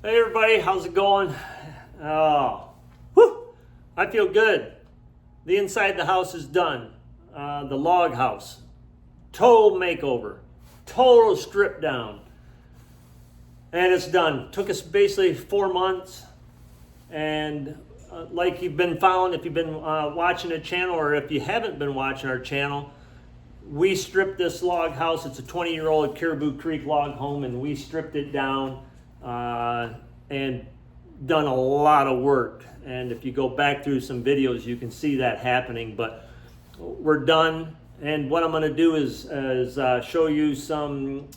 Hey everybody, how's it going? Oh, whew, I feel good. The inside of the house is done. The log house, total makeover, total strip down, and it's done. Took us basically 4 months, and like you've been following, if you've been watching the channel, or if you haven't been watching our channel, we stripped this log house. It's a 20-year-old Caribou Creek log home, and we stripped it down and done a lot of work. And if you go back through some videos, you can see that happening. But we're done, and what I'm going to do is show you some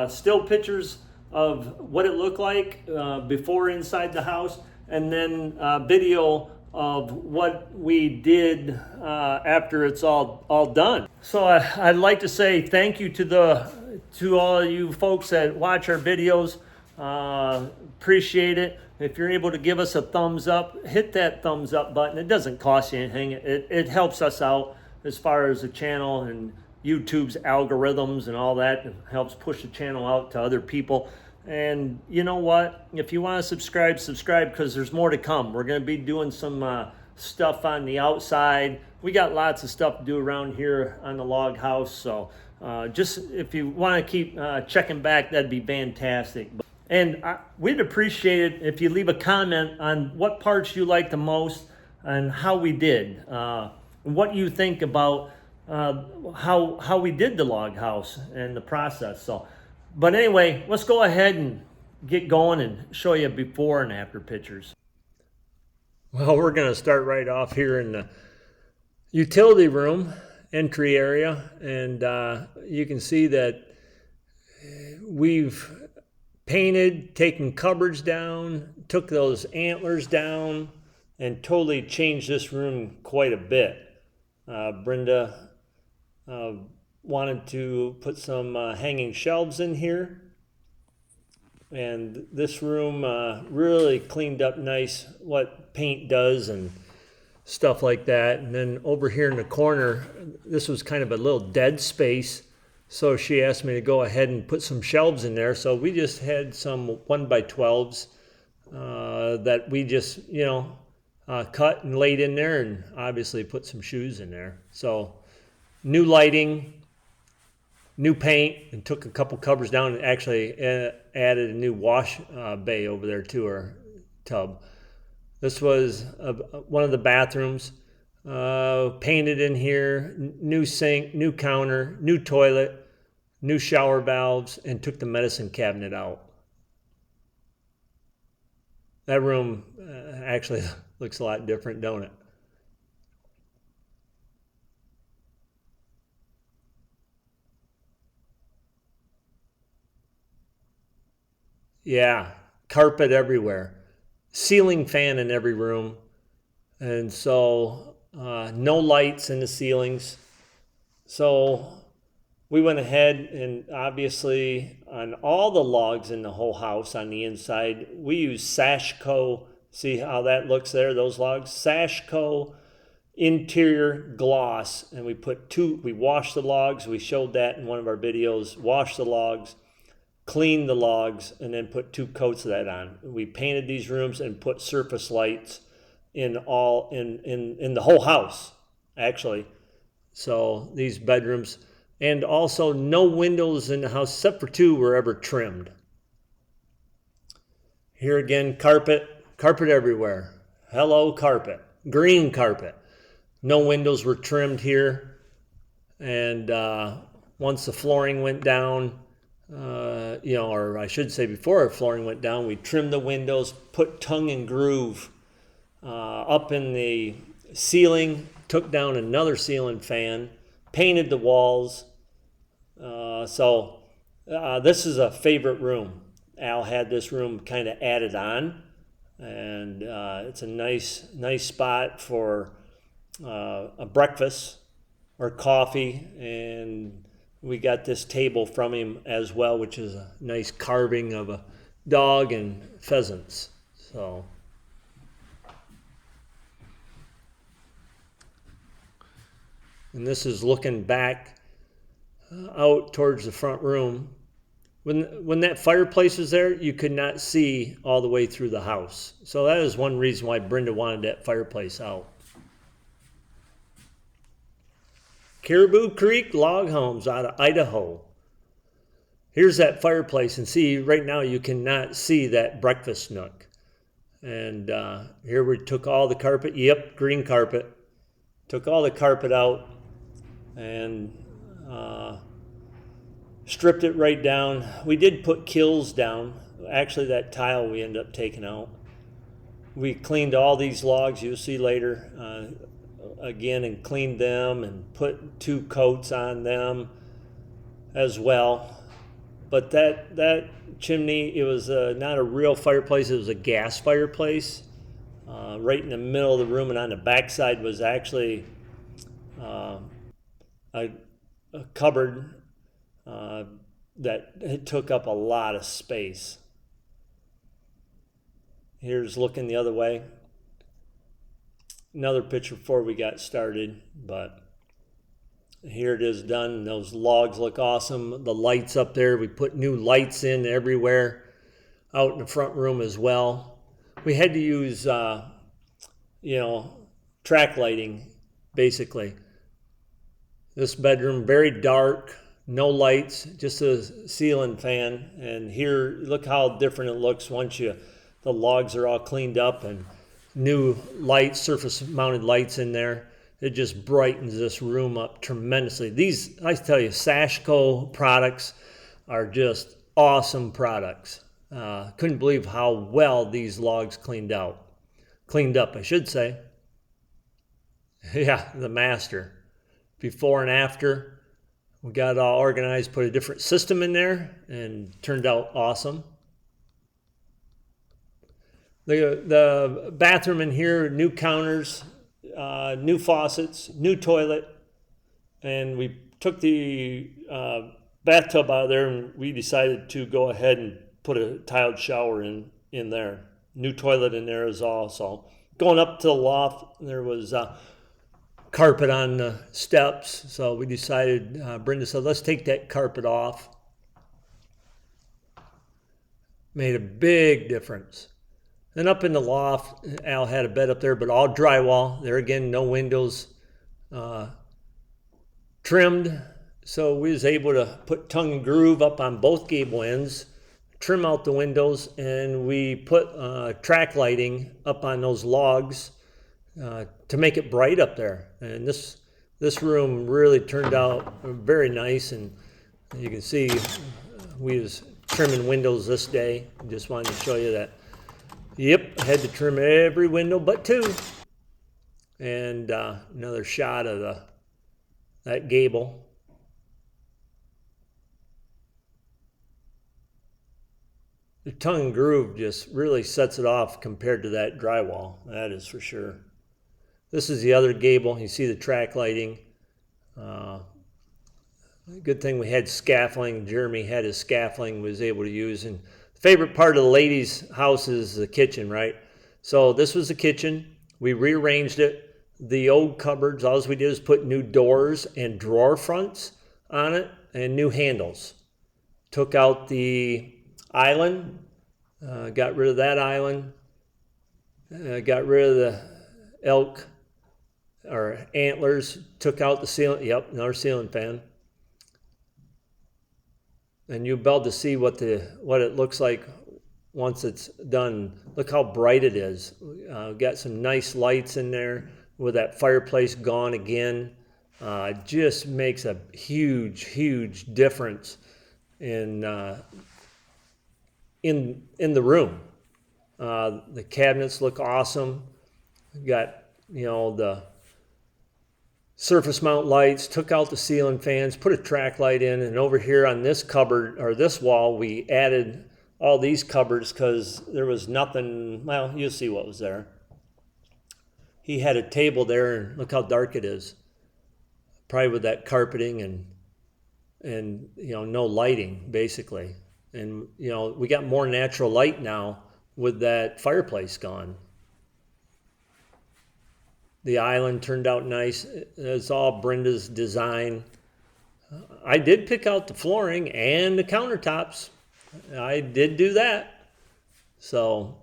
still pictures of what it looked like before inside the house, and then video of what we did after it's all done. So I'd like to say thank you to all of you folks that watch our videos. Appreciate it. If you're able to give us a thumbs up, hit that thumbs up button. It doesn't cost you anything. It helps us out as far as the channel and YouTube's algorithms and all that. It helps push the channel out to other people. And you know what? If you want to subscribe, because there's more to come. We're going to be doing some stuff on the outside. We got lots of stuff to do around here on the log house. So just if you want to keep checking back, that'd be fantastic. And we'd appreciate it if you leave a comment on what parts you like the most and how we did. What you think about how we did the log house and the process. So. But anyway, let's go ahead and get going and show you before and after pictures. Well, we're going to start right off here in the utility room entry area. And you can see that we've painted, taken cupboards down, took those antlers down, and totally changed this room quite a bit. Brenda wanted to put some hanging shelves in here, and this room really cleaned up nice, what paint does and stuff like that. And then over here in the corner, this was kind of a little dead space, so she asked me to go ahead and put some shelves in there. So we just had some 1x12s that we just cut and laid in there, and obviously put some shoes in there. So new lighting, new paint, and took a couple covers down, and actually added a new wash bay over there to our tub. This was one of the bathrooms, painted in here, new sink, new counter, new toilet, new shower valves, and took the medicine cabinet out. That room actually looks a lot different, don't it? Yeah, carpet everywhere, ceiling fan in every room, and so no lights in the ceilings. So we went ahead and obviously on all the logs in the whole house on the inside, we use Sashco. See how that looks there, those logs? Sashco interior gloss, and we washed the logs. We showed that in one of our videos. Washed the logs, cleaned the logs, and then put 2 coats of that on. We painted these rooms and put surface lights in the whole house, actually. So these bedrooms, and also no windows in the house except for 2 were ever trimmed. Here again, carpet everywhere. Hello, carpet, green carpet. No windows were trimmed here, and once the flooring went down, or I should say before our flooring went down, we trimmed the windows, put tongue and groove up in the ceiling, took down another ceiling fan, painted the walls. So this is a favorite room. Al had this room kind of added on, and it's a nice spot for a breakfast or coffee. And we got this table from him as well, which is a nice carving of a dog and pheasants. So and this is looking back out towards the front room. when that fireplace was there, you could not see all the way through the house. So that is one reason why Brenda wanted that fireplace out. Caribou Creek Log Homes out of Idaho. Here's that fireplace, and see, right now you cannot see that breakfast nook. And here we took all the carpet, yep, green carpet. Took all the carpet out and stripped it right down. We did put kills down. Actually, that tile we ended up taking out. We cleaned all these logs, you'll see later, again, and cleaned them and put 2 coats on them as well. But that chimney, it was not a real fireplace, it was a gas fireplace. Right in the middle of the room, and on the back side was actually a cupboard that it took up a lot of space. Here's looking the other way. Another picture before we got started, but here it is done. Those logs look awesome. The lights up there, we put new lights in everywhere, out in the front room as well. We had to use, track lighting, basically. This bedroom, very dark, no lights, just a ceiling fan. And here, look how different it looks once the logs are all cleaned up and new lights, surface-mounted lights in there. It just brightens this room up tremendously. These, I tell you, Sashco products are just awesome products. Couldn't believe how well these logs cleaned up, I should say. Yeah, the master. Before and after, we got it all organized, put a different system in there, and turned out awesome. The bathroom in here, new counters, new faucets, new toilet, and we took the bathtub out of there, and we decided to go ahead and put a tiled shower in there. New toilet in there is also. Going up to the loft, there was carpet on the steps, so we decided, Brenda said, let's take that carpet off. Made a big difference. Then up in the loft, Al had a bed up there, but all drywall. There again, no windows, trimmed. So we was able to put tongue and groove up on both gable ends, trim out the windows, and we put track lighting up on those logs to make it bright up there. And this room really turned out very nice, and you can see we was trimming windows this day. Just wanted to show you that. Yep, had to trim every window but 2. And another shot of that gable. The tongue and groove just really sets it off compared to that drywall. That is for sure. This is the other gable. You see the track lighting. Good thing we had scaffolding. Jeremy had his scaffolding, was able to use. And favorite part of the ladies' house is the kitchen, right? So this was the kitchen. We rearranged it. The old cupboards, all we did is put new doors and drawer fronts on it and new handles. Took out the island, got rid of that island, got rid of the elk or antlers, took out the ceiling. Yep, another ceiling fan. And you'll be able to see what it looks like once it's done. Look how bright it is. Got some nice lights in there with that fireplace gone again. Just makes a huge, huge difference in the room. The cabinets look awesome. Got the surface mount lights, took out the ceiling fans, put a track light in, and over here on this cupboard, or this wall, we added all these cupboards because there was nothing. Well, you'll see what was there. He had a table there, and look how dark it is. Probably with that carpeting and no lighting, basically. And we got more natural light now with that fireplace gone. The island turned out nice. It's all Brenda's design. I did pick out the flooring and the countertops. I did do that. So,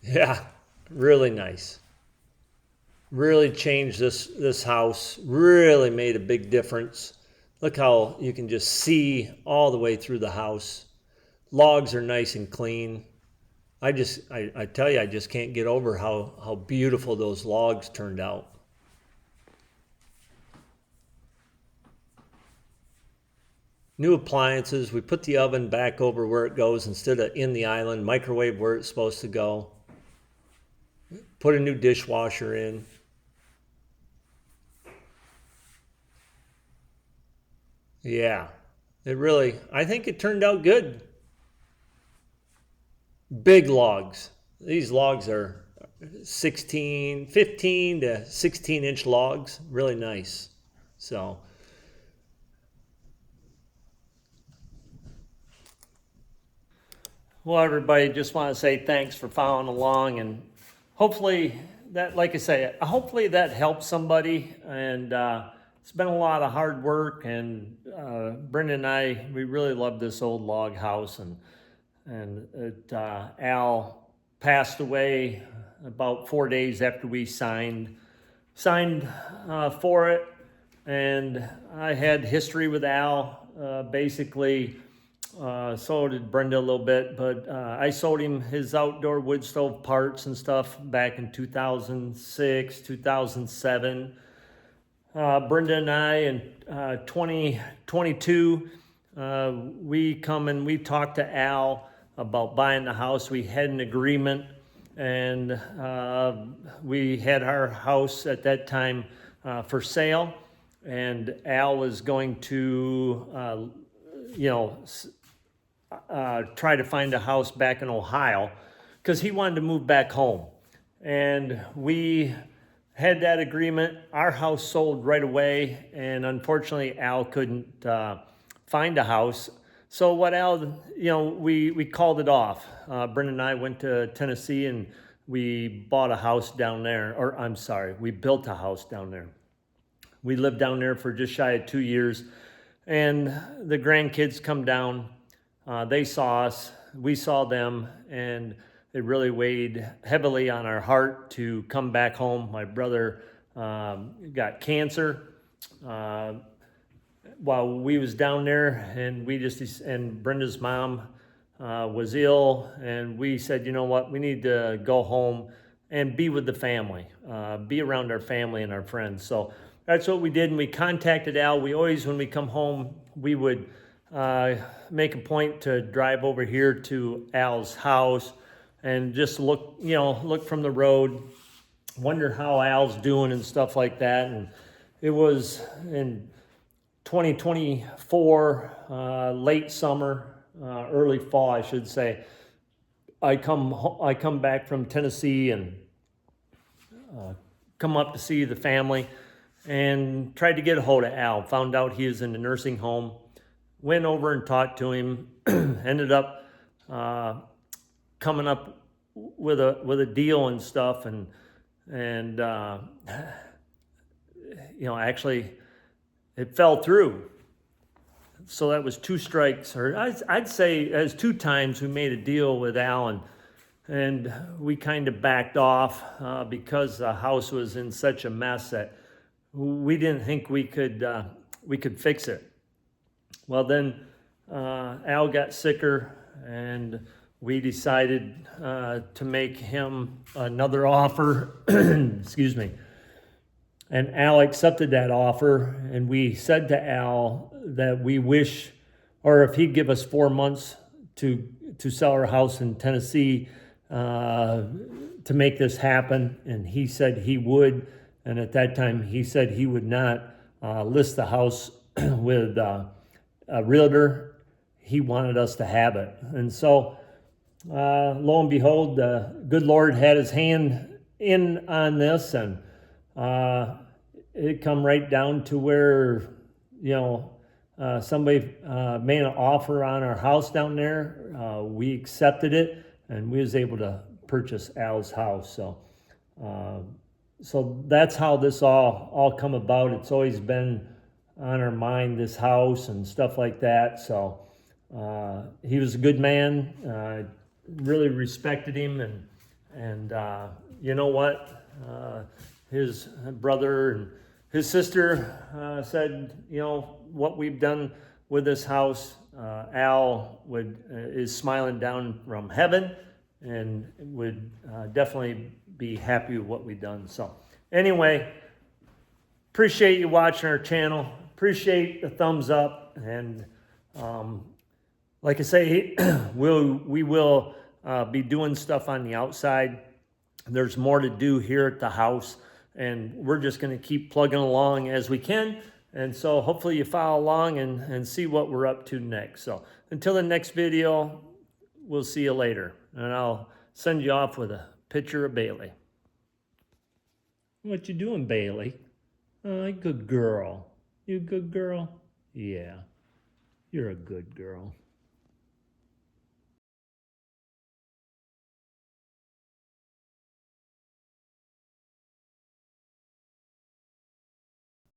yeah, really nice. Really changed this house. Really made a big difference. Look how you can just see all the way through the house. Logs are nice and clean. I tell you, I just can't get over how beautiful those logs turned out. New appliances. We put the oven back over where it goes instead of in the island. Microwave where it's supposed to go. Put a new dishwasher in. Yeah, I think it turned out good. Big logs. These logs are 15 to 16-inch logs. Really nice. So, well, everybody, just want to say thanks for following along, and hopefully that, like I say, hopefully that helps somebody. And it's been a lot of hard work, and Brenda and I, we really love this old log house, and Al passed away about 4 days after we signed for it, and I had history with Al, basically. So did Brenda a little bit, but I sold him his outdoor wood stove parts and stuff back in 2006, 2007. Brenda and I in 2022, we come and we talked to Al about buying the house. We had an agreement, and we had our house at that time for sale, and Al was going to, try to find a house back in Ohio because he wanted to move back home. And we had that agreement. Our house sold right away, and unfortunately Al couldn't find a house. So what Al, we called it off. Brenda and I went to Tennessee, and we bought a house down there, or I'm sorry, we built a house down there. We lived down there for just shy of 2 years, and the grandkids come down. They saw us, we saw them, and it really weighed heavily on our heart to come back home. My brother got cancer while we was down there, and and Brenda's mom was ill, and we said, you know what, we need to go home and be with the family, be around our family and our friends. So that's what we did, and we contacted Al. We always, when we come home, we would make a point to drive over here to Al's house and just look from the road, wonder how Al's doing and stuff like that. And it was in 2024, late summer, early fall, I should say. I come back from Tennessee and come up to see the family and tried to get a hold of Al. Found out he was in the nursing home. Went over and talked to him. Ended up coming up with a deal and stuff, and actually it fell through. So that was two strikes, or I'd say as 2 times we made a deal with Al, and we kind of backed off because the house was in such a mess that we didn't think we could fix it. Well, then Al got sicker, and we decided to make him another offer. Excuse me. And Al accepted that offer, and we said to Al that we wish, or if he'd give us 4 months to sell our house in Tennessee to make this happen, and he said he would. And at that time, he said he would not list the house with a realtor. He wanted us to have it. And so, lo and behold, the good Lord had his hand in on this, and it come right down to where, somebody made an offer on our house down there. We accepted it, and we was able to purchase Al's house. So that's how this all come about. It's always been on our mind, this house and stuff like that. So he was a good man. Really respected him, and you know what? His brother and his sister said, you know, what we've done with this house, Al is smiling down from heaven and would definitely be happy with what we've done. So anyway, appreciate you watching our channel. Appreciate the thumbs up, and like I say, we will be doing stuff on the outside. There's more to do here at the house, and we're just going to keep plugging along as we can. And so hopefully you follow along and see what we're up to next. So until the next video, we'll see you later. And I'll send you off with a picture of Bailey. What you doing, Bailey? Good girl. You a good girl? Yeah, you're a good girl.